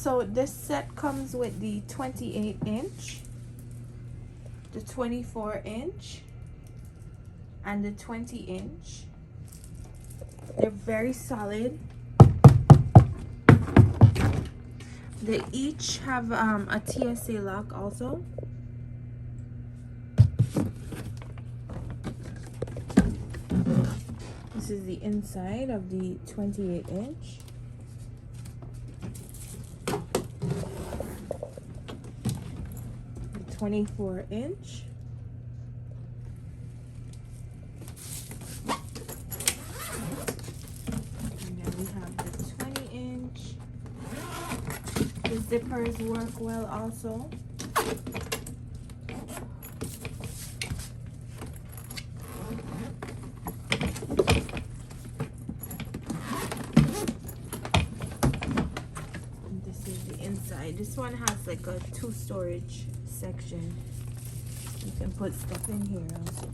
So this set comes with the 28-inch, the 24-inch, and the 20-inch. They're very solid. They each have a TSA lock also. This is the inside of the 28-inch. The 24-inch. And then we have the 20-inch. The zippers work well also. This one has like a 2 storage section. You can put stuff in here also.